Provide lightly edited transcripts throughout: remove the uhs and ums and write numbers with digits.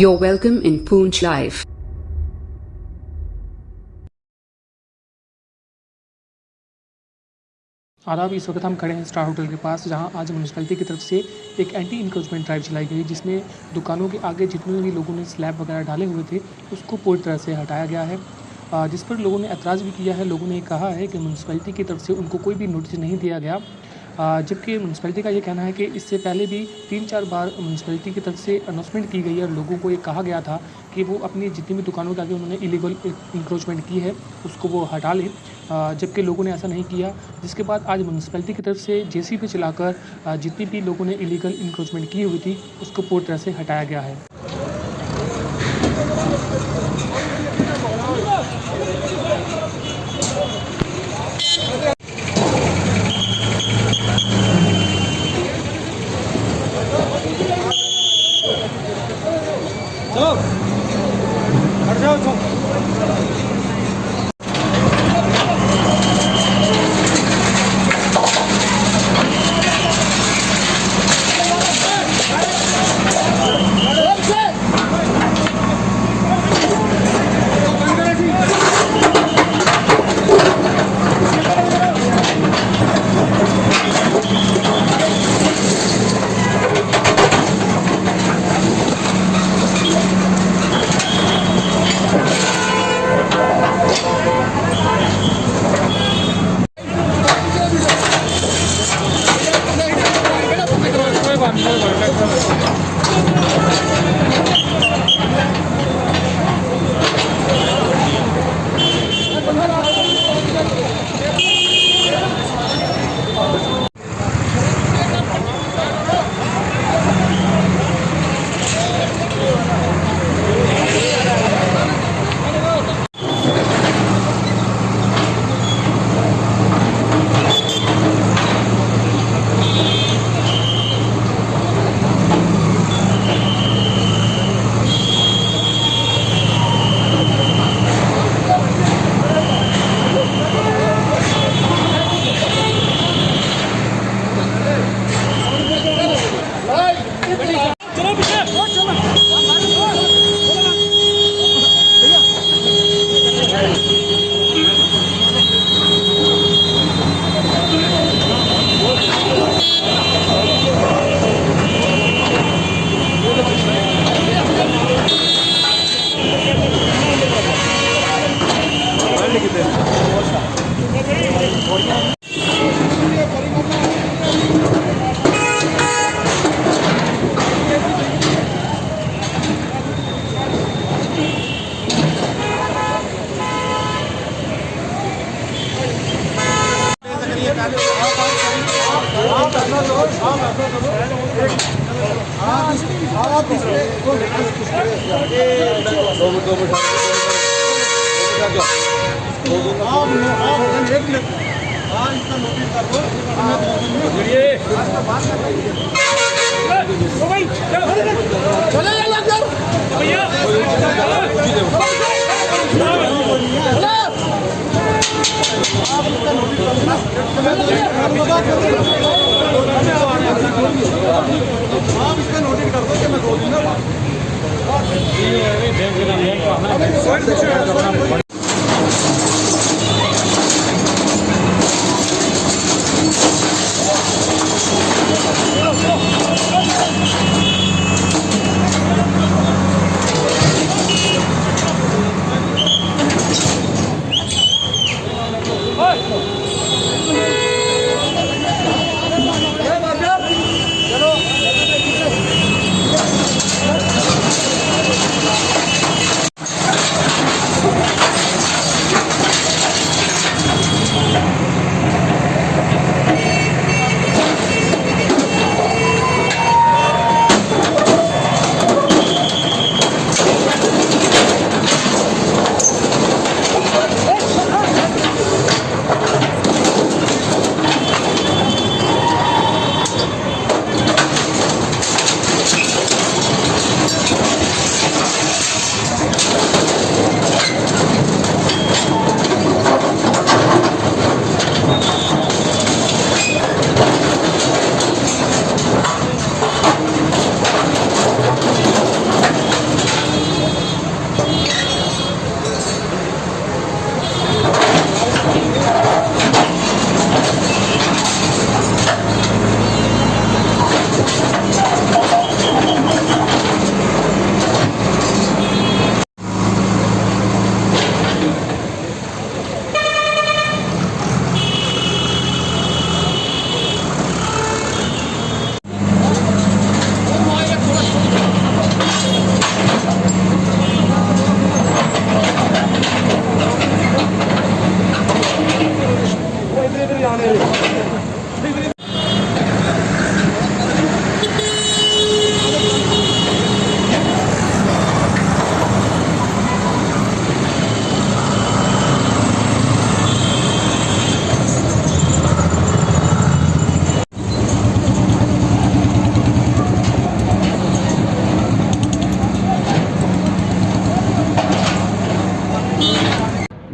You're welcome in Poonch Live. आदाब। इस वक्त हम खड़े हैं स्टार होटल के पास, जहां आज म्यूनसिपैलिटी की तरफ से एक एंटी इंक्रोचमेंट ड्राइव चलाई गई, जिसमें दुकानों के आगे जितने भी लोगों ने स्लैब वगैरह डाले हुए थे उसको पूरी तरह से हटाया गया है, जिस पर लोगों ने एतराज़ भी किया है। लोगों ने कहा है कि म्यूनसिपैलिटी की तरफ से उनको कोई भी नोटिस नहीं दिया गया, जबकि म्यूनसिपैलिटी का ये कहना है कि इससे पहले भी 3-4 बार म्यूनसिपैलिटी की तरफ से अनाउंसमेंट की गई है और लोगों को ये कहा गया था कि वो अपनी जितनी भी दुकानों के आगे उन्होंने इलीगल इंक्रोचमेंट की है उसको वो हटा लें, जबकि लोगों ने ऐसा नहीं किया। जिसके बाद आज म्यूनसिपैलिटी की तरफ से जेसीबी चलाकर जितनी भी लोगों ने इलीगल इंक्रोचमेंट की हुई थी उसको पूरी तरह से हटाया गया है।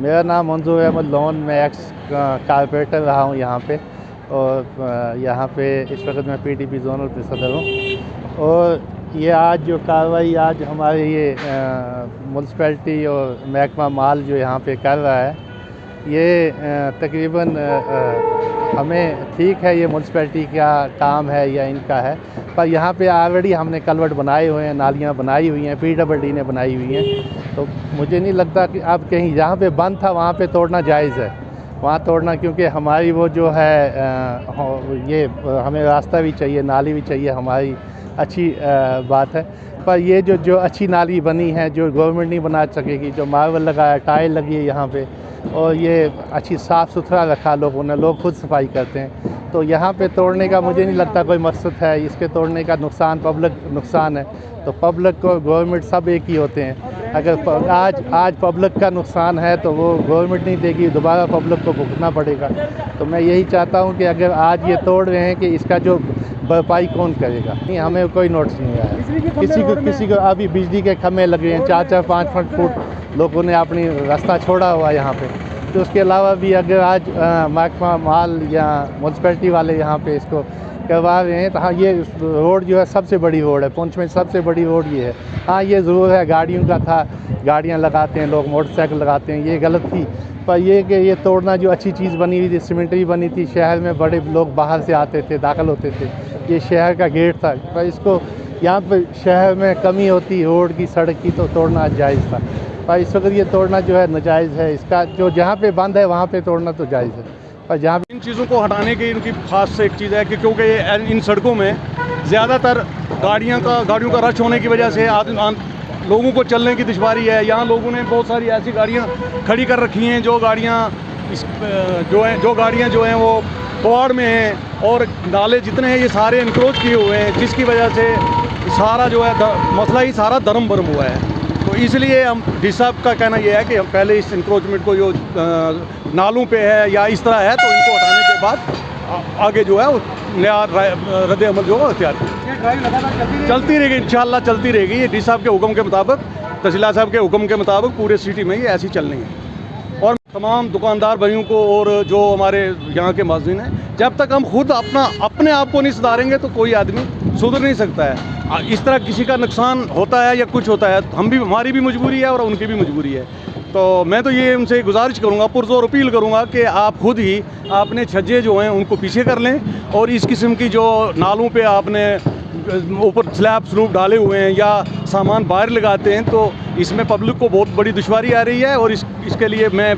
मेरा नाम मंजूर अहमद लोन, मैं एक्स कारपोरेटर रहा हूँ यहाँ पे, और यहाँ पे इस वक्त मैं पीडीपी जोनल पे सदर हूँ। और ये आज जो कार्रवाई आज हमारे ये म्यूनसिपैलिटी और महकमा माल जो यहाँ पे कर रहा है, ये तकरीबन हमें ठीक है, ये म्यूनसिपैलिटी का काम है या इनका है, पर यहाँ पे ऑलरेडी हमने कलवर्ट बनाए हुए हैं, नालियाँ बनाई हुई हैं, पीडब्ल्यूडी ने बनाई हुई हैं। तो मुझे नहीं लगता कि अब कहीं जहाँ पे बंद था वहाँ पे तोड़ना जायज़ है, वहाँ तोड़ना, क्योंकि हमारी वो जो है ये हमें रास्ता भी चाहिए, नाली भी चाहिए, हमारी अच्छी बात है। पर ये जो अच्छी नाली बनी है, जो गवर्नमेंट नहीं बना सकेगी, जो मार्बल लगा है, टाइल लगी है यहाँ पे, और ये अच्छी साफ़ सुथरा रखा लोगों ने, लोग खुद सफाई करते हैं, तो यहाँ पे तोड़ने का मुझे नहीं लगता कोई मकसद है। इसके तोड़ने का नुकसान पब्लिक नुकसान है, तो पब्लिक को गवर्नमेंट सब एक ही होते हैं। अगर आज पब्लिक का नुकसान है तो वो गवर्नमेंट नहीं देगी, दोबारा पब्लिक को भुगतना पड़ेगा। तो मैं यही चाहता हूँ कि अगर आज ये तोड़ रहे हैं कि इसका जो भरपाई कौन करेगा। नहीं, हमें कोई नोटिस नहीं आया। किसी को अभी बिजली के खम्भे लगे हैं, 4-4, 5-5 फुट लोगों ने अपनी रास्ता छोड़ा हुआ है यहाँ पे। तो उसके अलावा भी अगर आज महकमा माल या म्यूनसिपैलिटी वाले यहाँ पे इसको करवा रहे हैं, तो हाँ, ये रोड जो है सबसे बड़ी रोड है, पुंछ में सबसे बड़ी रोड ये है। हाँ, ये ज़रूर है, गाड़ियों का था, गाड़ियाँ लगाते हैं लोग, मोटरसाइकिल लगाते हैं, ये गलत थी। पर ये कि ये तोड़ना जो अच्छी चीज़ बनी हुई थी, सीमेंट्री बनी थी, शहर में बड़े लोग बाहर से आते थे, दाखिल होते थे, ये शहर का गेट था, पर इसको यहाँ पर शहर में कमी होती रोड की, सड़क की, तो तोड़ना जायज़ था। पर इस वक्त ये तोड़ना जो है नाजायज़ है। इसका जो जहाँ पे बंद है वहाँ पे तोड़ना तो जायज़ है, पर जहाँ इन चीज़ों को हटाने की इनकी खास एक चीज़ है कि क्योंकि इन सड़कों में ज़्यादातर गाड़ियों का रश होने की वजह से लोगों को चलने की दुश्वारी है। यहाँ लोगों ने बहुत सारी ऐसी गाड़ियाँ खड़ी कर रखी हैं जो गाड़ियाँ जो हैं वो पवाड़ में हैं, और नाले जितने हैं ये सारे इनक्रोच किए हुए हैं, जिसकी वजह से सारा जो है मसला ही सारा दरम बरम हुआ है। तो इसलिए हम डी साहब का कहना यह है कि हम पहले इस इंक्रोचमेंट को जो नालों पे है या इस तरह है, तो इनको हटाने के बाद आगे जो है वो नया रद्द अमल जो है अख्तियार चलती रहेगी, इंशाल्लाह चलती रहेगी। ये डी साहब के हुक्म के मुताबिक, तहसीलदार साहब के हुक्म के मुताबिक पूरे सिटी में ये ऐसी चलनी है। और तमाम दुकानदार भाइयों को और जो हमारे यहाँ के माज़ीन हैं, जब तक हम खुद अपने आप को नहीं सुधारेंगे तो कोई आदमी सुधर नहीं सकता है। इस तरह किसी का नुकसान होता है या कुछ होता है, हमारी भी मजबूरी है और उनकी भी मजबूरी है। तो मैं तो ये उनसे गुजारिश करूँगा, पुरजोर अपील करूँगा कि आप खुद ही अपने छज्जे जो हैं उनको पीछे कर लें, और इस किस्म की जो नालों पे आपने ऊपर स्लैब डाले हुए हैं या सामान बाहर लगाते हैं, तो इसमें पब्लिक को बहुत बड़ी दुश्वारी आ रही है। और इसके लिए मैं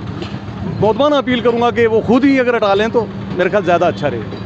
बहुत अपील करूँगा कि वो खुद ही अगर हटा लें तो मेरे ख्याल ज़्यादा अच्छा रहेगा।